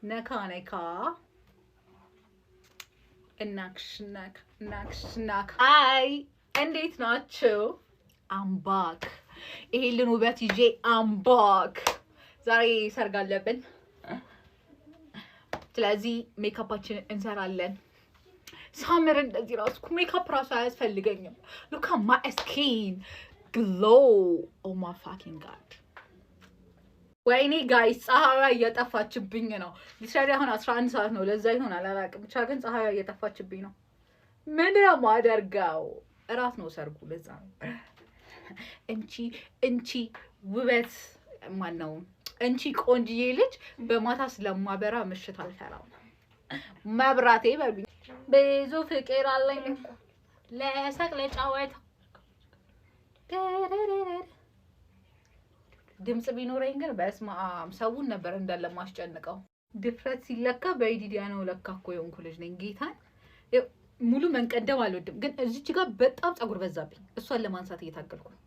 ነካ ነካ እናክሽናክ አይ እንዴት ናችሁ? አምባክ ይሄልን ውበት ይዤ አምባክ። ዛሬ ሰርግ አለብን፣ ስለዚህ ሜካፓችንን እንሰራለን። ሳምር እንደዚህ ራሱ ሜካፕ ራሱ አያስፈልገኝም። ሉክ አት ማይ ስኪን ግሎ ኦ ማይ ፋኪንግ ጋድ። ወይኔ ጋይስ ፀሐይዋ እየጠፋችብኝ ነው። ሊትራሊ አሁን 11 ሰዓት ነው። ለዛ ይሆን አላውቅም፣ ብቻ ግን ፀሐይዋ እየጠፋችብኝ ነው። ምንድን ነው የማደርገው? እራት ነው ሰርጉ፣ ለዛ ነው። እንቺ ውበት ማን ነው? እንቺ ቆንጅዬ ልጅ በማታ ስለማበራ ምሽት አልፈራም። መብራቴ በሉኝ። ብዙ ፍቅር አለኝ ለሳቅ ለጫወታ። ድምጽ ቢኖረኝ ግን በስመ አብ ሰውን ነበር እንዳለ ማስጨንቀው። ድፍረት ሲለካ በኢዲዲያ ነው ለካ እኮ የሆንኩ ልጅ ነኝ። ጌታን ሙሉ መንቀደም አልወድም፣ ግን እዚች ጋር በጣም ፀጉር በዛብኝ። እሷን ለማንሳት እየታገልኩ ነው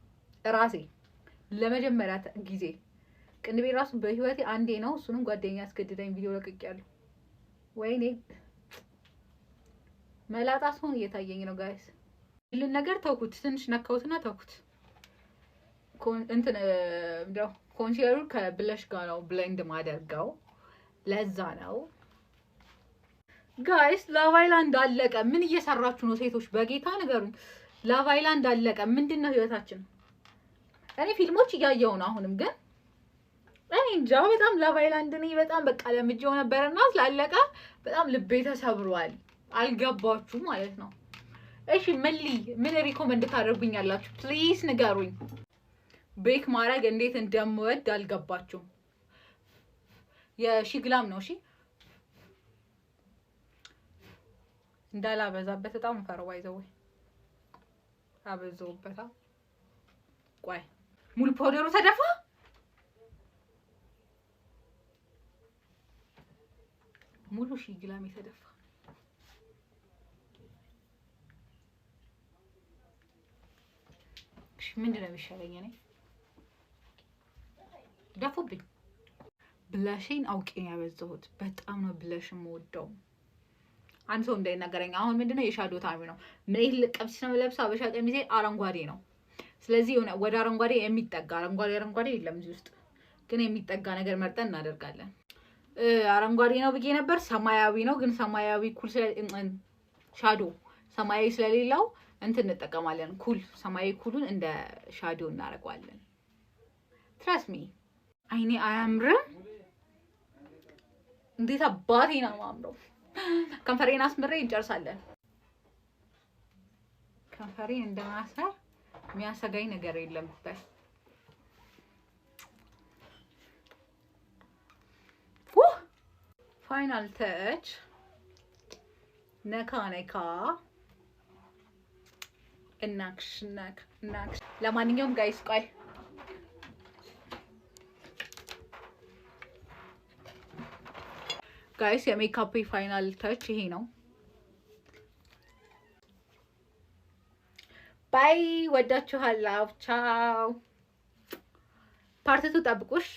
ራሴ። ለመጀመሪያ ጊዜ ቅንቤ ራሱ በህይወቴ አንዴ ነው፣ እሱንም ጓደኛ አስገድዳኝ ቪዲዮ ለቅቄያለሁ። ወይኔ መላጣ ሰውን እየታየኝ ነው ጋይስ። ይልን ነገር ተውኩት፣ ትንሽ ነካውትና ተውኩት። እንትን እንደው ኮንሲለሩ ከብለሽ ጋር ነው ብሌንድ ማደርገው፣ ለዛ ነው ጋይስ። ላቭ አይላንድ አለቀ። ምን እየሰራችሁ ነው ሴቶች? በጌታ ንገሩኝ። ላቭ አይላንድ አለቀ። ምንድነው ህይወታችን? እኔ ፊልሞች እያየሁ ነው አሁንም፣ ግን እኔ እንጃ በጣም ላቭ አይላንድ እኔ በጣም በቃ ለምጄው ነበርና ስላለቀ በጣም ልቤ ተሰብሯል። አልገባችሁ ማለት ነው። እሺ ምን ሪኮመንድ ታደርጉኛላችሁ? ፕሊዝ ንገሩኝ። ቤክ ማድረግ እንዴት እንደምወድ አልገባችሁም። የሺግላም ነው። እሺ እንዳላበዛበት በጣም ፈርዋ ይዘው አበዛውበታ። ቆይ ሙሉ ፓውደሩ ተደፋ። ሙሉ ሺግላም የተደፋ ምንድን ነው የሚሻለኝ? እኔ ደፉብኝ። ብላሽን አውቄን ያበዛሁት። በጣም ነው ብላሽ የምወደው። አንድ ሰው እንዳይናገረኝ። አሁን ምንድነው የሻዶ ታይም ነው። ምን ልቀብስ ነው ለብሳ አበሻ ቀሚሴ አረንጓዴ ነው። ስለዚህ ወደ አረንጓዴ የሚጠጋ አረንጓዴ የለም እዚህ ውስጥ፣ ግን የሚጠጋ ነገር መርጠን እናደርጋለን። አረንጓዴ ነው ብዬ ነበር፣ ሰማያዊ ነው። ግን ሰማያዊ ኩል ሻዶ ሰማያዊ ስለሌለው እንትን እንጠቀማለን። ኩል ሰማያዊ ኩሉን እንደ ሻዶ እናደርገዋለን። ትራስት ሚ። አይኔ አያምርም? እንዴት አባቴ ነው የማምረው። ከንፈሬን አስምሬ እንጨርሳለን። ከንፈሬን እንደማሰር የሚያሰጋኝ ነገር የለም። ፋይናል ተች ነካ ነካ እናክሽናክ። ለማንኛውም ጋይስ ቆይ ጋይስ የሜካፕ ፋይናል ተች ይሄ ነው። ባይ ወዳችኋለሁ። ቻው። ፓርት 2 ጠብቁሽ።